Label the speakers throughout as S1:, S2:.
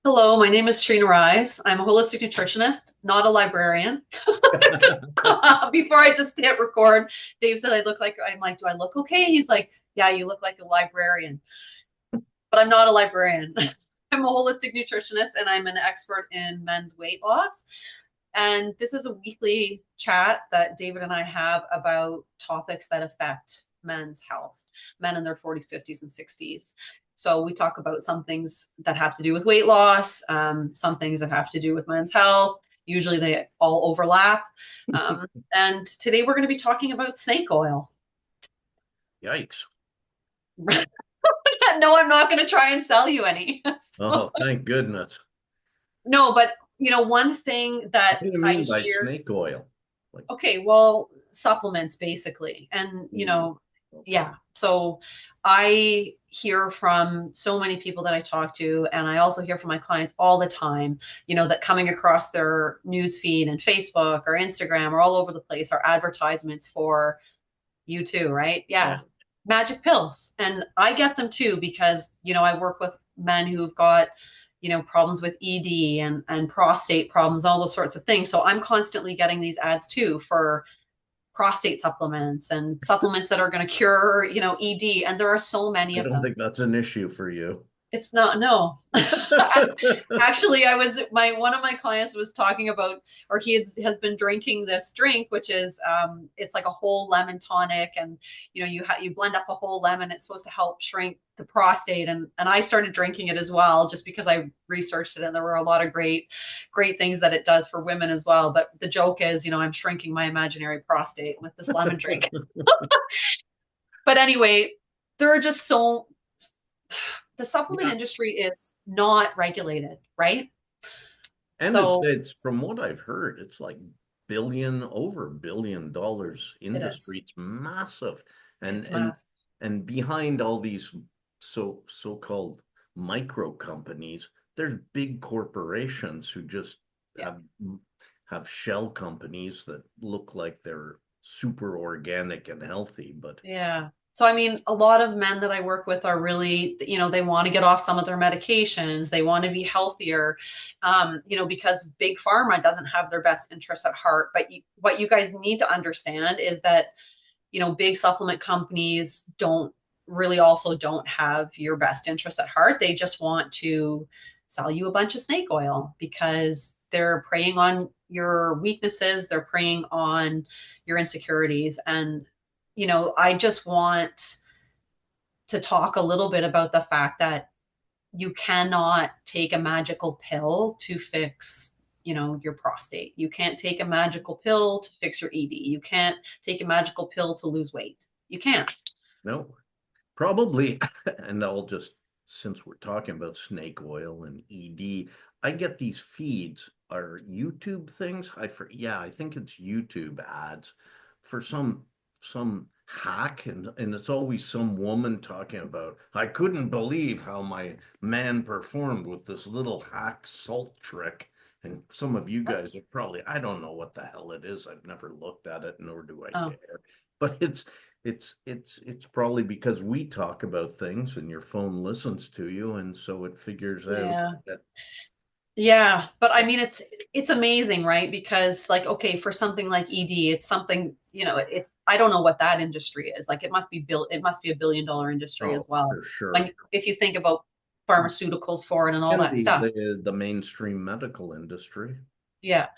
S1: Hello, my name is Trina Rise. I'm a holistic nutritionist, not a librarian. Before I just hit record, Dave said I look like, I'm like, do I look okay? He's like, yeah, you look like a librarian, but I'm not a librarian. I'm a holistic nutritionist and I'm an expert in men's weight loss. And this is a weekly chat that David and I have about topics that affect men's health, men in their 40s, 50s, and 60s. So we talk about some things that have to do with weight loss, some things that have to do with men's health. Usually they all overlap. Um, and today we're going to be talking about snake oil.
S2: Yikes.
S1: No, I'm not going to try and sell you any. So,
S2: Oh, thank goodness.
S1: no, but one thing that
S2: What do you
S1: I
S2: mean by
S1: hear.
S2: snake oil? Like,
S1: Okay, well, supplements basically. And,
S2: ooh, okay.
S1: yeah. So I hear from so many people that I talk to, and I also hear from my clients all the time, that coming across their news feed and Facebook or Instagram or all over the place are advertisements for you too, right? Yeah.
S2: Oh,
S1: Magic pills. And I get them too because, I work with men who've got, problems with ED and prostate problems, all those sorts of things. So I'm constantly getting these ads too for prostate supplements and supplements that are going to cure, ED. And there are so many
S2: I
S1: of
S2: don't
S1: them.
S2: think that's an issue for you.
S1: It's not, no. Actually, I was my one of my clients was talking about, or has been drinking this drink, which is it's like a whole lemon tonic, and you blend up a whole lemon. It's supposed to help shrink the prostate, and I started drinking it as well, just because I researched it, and there were a lot of great things that it does for women as well. But the joke is, I'm shrinking my imaginary prostate with this lemon drink. But anyway, there are just so the supplement
S2: Yeah.
S1: industry is not regulated, right?
S2: And
S1: So
S2: it's from what I've heard, it's like over $1 billion
S1: it is.
S2: industry. It's massive. And
S1: It's
S2: and
S1: mass.
S2: and behind all these so-called micro companies, there's big corporations who just
S1: Yeah.
S2: have have shell companies that look like they're super organic and healthy, but
S1: Yeah. So, I mean, a lot of men that I work with are really, they want to get off some of their medications. They want to be healthier, because big pharma doesn't have their best interests at heart. But what you guys need to understand is that, big supplement companies don't have your best interests at heart. They just want to sell you a bunch of snake oil because they're preying on your weaknesses. They're preying on your insecurities. And I just want to talk a little bit about the fact that you cannot take a magical pill to fix, your prostate. You can't take a magical pill to fix your ED. You can't take a magical pill to lose weight. You can't.
S2: no, probably. And I'll just, since we're talking about snake oil and ED, I get these feeds are YouTube things. Yeah, I think it's YouTube ads for some hack, and it's always some woman talking about, I couldn't believe how my man performed with this little hack salt trick. And some of you guys are probably, I don't know what the hell it is. I've never looked at it, nor do I
S1: Oh,
S2: care. But it's probably because we talk about things and your phone listens to you, and so it figures out
S1: yeah.
S2: that
S1: Yeah, but I mean it's amazing, right? Because like okay, for something like ED, it's something, it's I don't know what that industry is. Like it must be $1 billion industry
S2: oh,
S1: as well.
S2: for sure.
S1: When if you think about pharmaceuticals for it and all
S2: And
S1: that
S2: the
S1: stuff.
S2: the mainstream medical industry.
S1: Yeah.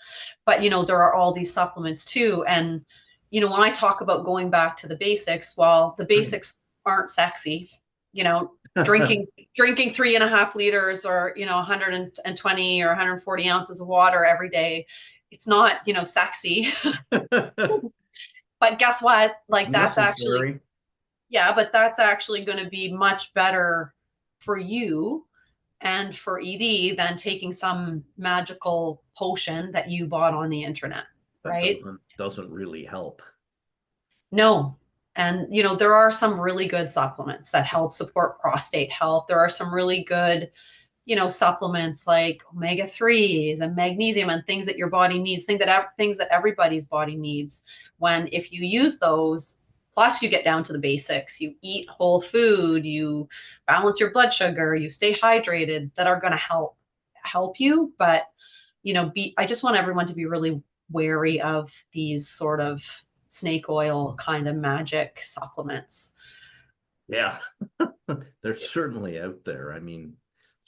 S1: But there are all these supplements too. And when I talk about going back to the basics, well, the basics aren't sexy. You know, drinking drinking 3.5 liters or 120 or 140 ounces of water every day, it's not sexy. But guess what?
S2: It's
S1: Like that's actually
S2: necessary.
S1: yeah, but that's actually going to be much better for you and for ED than taking some magical potion that you bought on the internet,
S2: That
S1: right?
S2: doesn't really help.
S1: No. And, there are some really good supplements that help support prostate health. There are some really good, supplements like omega 3s and magnesium and things that your body needs, things that everybody's body needs. When if you use those, plus you get down to the basics, you eat whole food, you balance your blood sugar, you stay hydrated, that are going to help you, but I just want everyone to be really wary of these sort of snake oil kind of magic supplements.
S2: Yeah, they're certainly out there. I mean,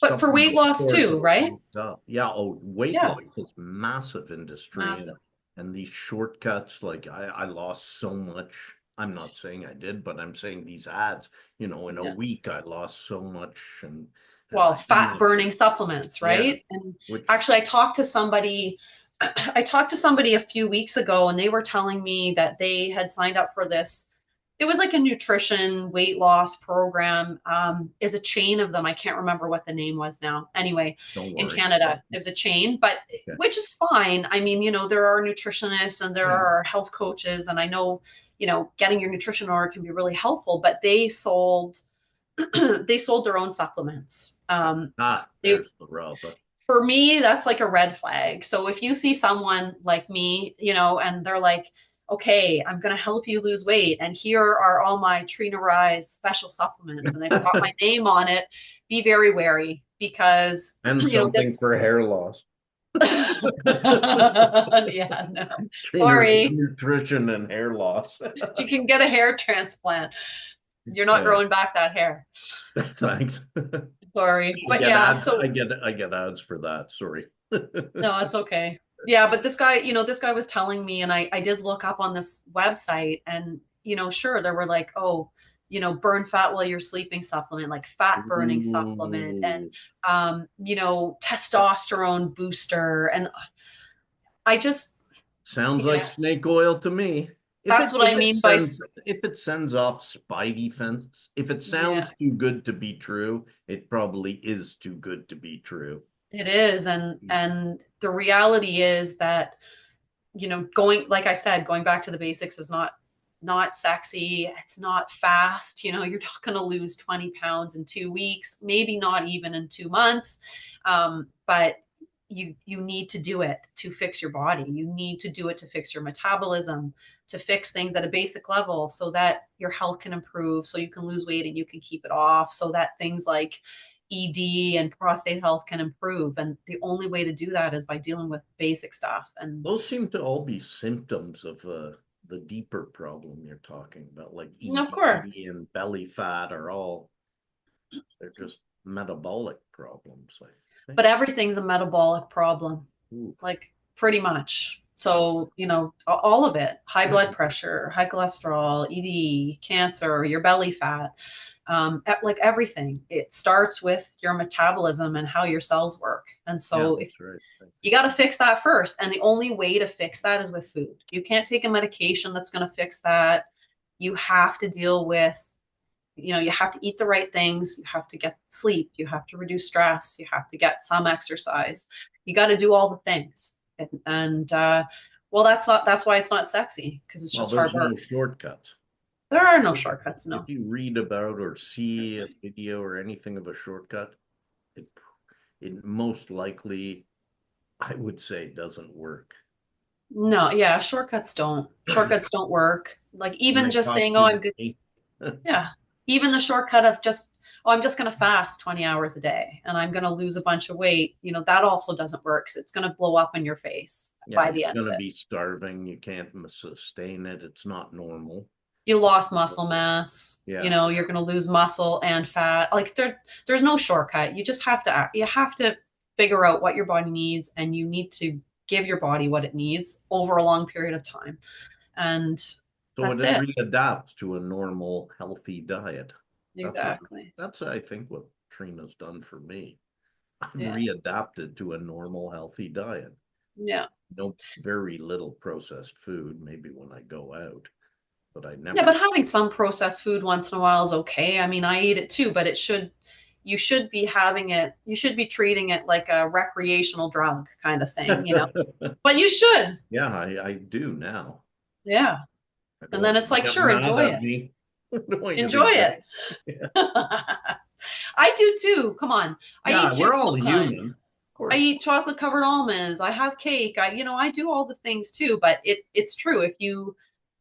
S1: But for weight
S2: supplement
S1: loss
S2: stores
S1: too,
S2: are
S1: right?
S2: pumped up. Yeah, oh, weight
S1: Yeah,
S2: loss is massive industry,
S1: massive.
S2: and these shortcuts, like I lost so much. I'm not saying I did, but I'm saying these ads, in a
S1: Yeah.
S2: week I lost so much, and
S1: Well,
S2: I
S1: fat
S2: didn't even,
S1: burning supplements,
S2: yeah,
S1: right? And
S2: which
S1: actually, I talked to somebody a few weeks ago, and they were telling me that they had signed up for this. It was like a nutrition weight loss program. Is a chain of them. I can't remember what the name was now. Anyway,
S2: don't
S1: in
S2: worry.
S1: Canada, it was a chain, but
S2: Okay.
S1: which is fine. I mean, there are nutritionists and there
S2: Yeah.
S1: are health coaches, and I know, getting your nutrition order can be really helpful. But they sold their own supplements. They,
S2: There's the rub.
S1: for me, that's like a red flag. So if you see someone like me, and they're like, okay, I'm going to help you lose weight, and here are all my Trina Rise special supplements, and they've got my name on it, be very wary because,
S2: And something
S1: this.
S2: for hair loss.
S1: Yeah, no,
S2: Trainer
S1: sorry.
S2: nutrition and hair loss.
S1: You can get a hair transplant. You're not
S2: Yeah,
S1: growing back that hair.
S2: thanks.
S1: Sorry. But yeah, so
S2: I get ads for that. Sorry.
S1: no, it's okay. Yeah, but this guy was telling me, and I did look up on this website, and sure, there were like, oh, burn fat while you're sleeping supplement, like fat burning supplement, and
S2: Ooh.
S1: testosterone booster, and I just,
S2: Sounds like
S1: yeah,
S2: snake oil to me.
S1: that's what I mean by,
S2: If it sends off spidey fence, if it
S1: yeah,
S2: sounds too good to be true, it probably is too good to be true.
S1: it is, and the reality is that going, like I said, going back to the basics is not sexy. It's not fast. You're not going to lose 20 pounds in 2 weeks, maybe not even in 2 months. But you need to do it to fix your body. You need to do it to fix your metabolism, to fix things at a basic level so that your health can improve, so you can lose weight and you can keep it off, so that things like ED and prostate health can improve. And the only way to do that is by dealing with basic stuff. And
S2: Those seem to all be symptoms of the deeper problem you're talking about, like
S1: of
S2: ED
S1: course,
S2: and belly fat are all, they're just metabolic problems, I
S1: but
S2: think.
S1: everything's a metabolic problem,
S2: Ooh.
S1: like pretty much. So, all of it, high blood pressure, high cholesterol, ED, cancer, your belly fat, like everything, it starts with your metabolism and how your cells work. And
S2: Yeah,
S1: so if
S2: that's right.
S1: you got to fix that first, and the only way to fix that is with food. You can't take a medication that's going to fix that. You have to deal with, you have to eat the right things. You have to get sleep. You have to reduce stress. You have to get some exercise. You got to do all the things. And well, that's why it's not sexy, because it's
S2: Well,
S1: just hard
S2: there's no
S1: work.
S2: shortcuts.
S1: There are no shortcuts, no.
S2: If you read about or see a video or anything of a shortcut, it it most likely, I would say, doesn't work.
S1: No, yeah, shortcuts don't work. Like,
S2: And
S1: even
S2: it
S1: just
S2: costs
S1: saying, oh,
S2: you
S1: I'm good.
S2: money.
S1: Yeah. Even the shortcut of just, oh, I'm just going to fast 20 hours a day and I'm going to lose a bunch of weight, that also doesn't work, because it's going to blow up in your face
S2: Yeah,
S1: by
S2: you're
S1: the end of
S2: gonna
S1: it.
S2: be starving. You can't sustain it. It's not normal.
S1: You
S2: So,
S1: lost muscle mass,
S2: yeah.
S1: you're going to lose muscle and fat. Like, there's no shortcut. You just have to, figure out what your body needs, and you need to give your body what it needs over a long period of time. And
S2: So it
S1: that's it.
S2: readapts to a normal, healthy diet. That's what
S1: Exactly.
S2: that's I think what Trina's done for me. I've
S1: Yeah.
S2: readapted to a normal, healthy diet.
S1: Yeah.
S2: No, very little processed food, maybe when I go out, but I
S1: Yeah,
S2: never.
S1: but having some processed food once in a while is okay. I mean, I eat it too, but you should be having it, you should be treating it like a recreational drug kind of thing. But you should.
S2: Yeah, I do now.
S1: Yeah.
S2: I don't
S1: And then
S2: want
S1: it's
S2: you to
S1: like,
S2: get
S1: sure,
S2: mad
S1: enjoy
S2: at
S1: it.
S2: me. I don't want you to
S1: Enjoy
S2: get.
S1: it. I do too. Come on. I
S2: Yeah,
S1: eat
S2: we're
S1: chips
S2: all human.
S1: sometimes.
S2: Of
S1: I
S2: course.
S1: eat chocolate covered almonds. I have cake. I do all the things too, but it's true. If you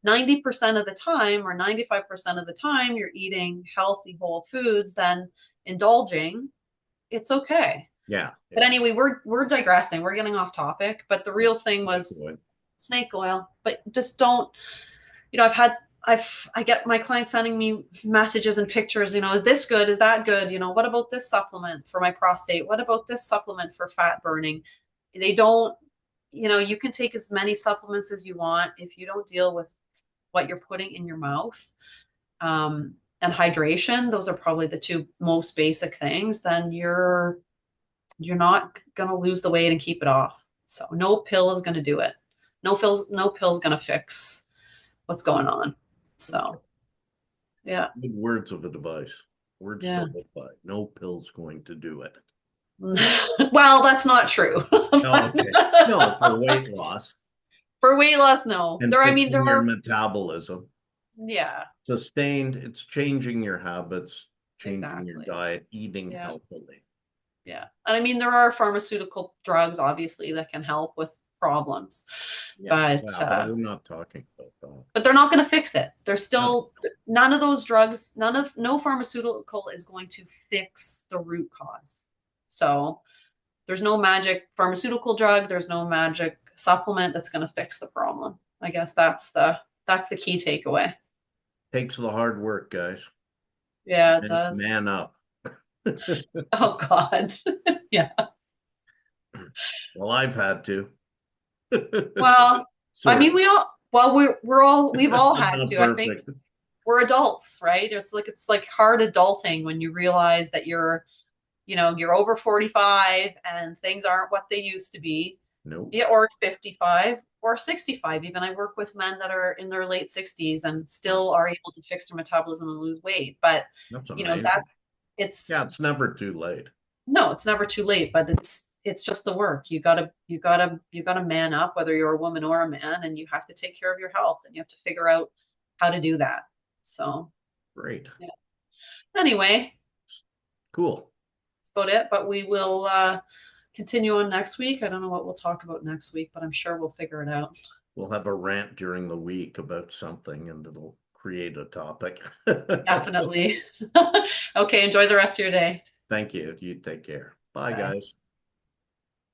S1: 90% of the time or 95% of the time you're eating healthy whole foods, then indulging, it's okay.
S2: Yeah,
S1: But
S2: yeah.
S1: anyway, we're digressing. We're getting off topic. But the
S2: Yeah.
S1: real thing
S2: Snake
S1: was
S2: oil.
S1: snake oil. But just don't, I've had I get my clients sending me messages and pictures, is this good? Is that good? What about this supplement for my prostate? What about this supplement for fat burning? They don't, you can take as many supplements as you want. If you don't deal with what you're putting in your mouth, and hydration, those are probably the two most basic things, then you're not going to lose the weight and keep it off. So no pill is going to do it. No pill's going to fix what's going on. So, yeah.
S2: Good words of advice. Words to
S1: Yeah.
S2: live by. No pill's going to do it.
S1: Well, that's not true.
S2: Oh, okay. No, for weight loss
S1: For weight loss, no.
S2: and
S1: I mean,
S2: fixing
S1: there
S2: your
S1: are,
S2: metabolism.
S1: yeah,
S2: Sustained, it's changing your habits, changing your
S1: exactly.
S2: diet, eating
S1: Yeah.
S2: healthily.
S1: Yeah. And I mean, there are pharmaceutical drugs, obviously, that can help with problems,
S2: Yeah,
S1: but,
S2: yeah, but I'm not talking about that.
S1: but they're not going to fix it. They're
S2: No,
S1: still, none of those drugs, no pharmaceutical is going to fix the root cause. So there's no magic pharmaceutical drug. There's no magic supplement that's going to fix the problem. I guess that's the key takeaway.
S2: takes the hard work, guys.
S1: Yeah, it
S2: Man,
S1: does.
S2: man up.
S1: Oh God. Yeah.
S2: Well, I've had to.
S1: Well, I
S2: Sort
S1: mean,
S2: of.
S1: we've all
S2: I'm
S1: had
S2: not
S1: to. I think
S2: perfect.
S1: we're adults, right? It's like hard adulting when you realize that you're over 45 and things aren't what they used to be.
S2: Nope.
S1: Yeah, or 55 or 65. Even I work with men that are in their late 60s and
S2: Wow,
S1: still are able to fix their metabolism and lose weight. But
S2: that's
S1: that
S2: amazing.
S1: it's
S2: Yeah, it's never too late.
S1: no, it's never too late, but it's just the work. You gotta man up, whether you're a woman or a man, and you have to take care of your health and you have to figure out how to do that. So
S2: Great.
S1: yeah. Anyway,
S2: Cool.
S1: that's about it. But we will continue on next week. I don't know what we'll talk about next week, but I'm sure we'll figure it out.
S2: We'll have a rant during the week about something and it'll create a topic.
S1: Definitely. Okay, enjoy the rest of your day.
S2: Thank you. You take care. Bye,
S1: Bye.
S2: guys.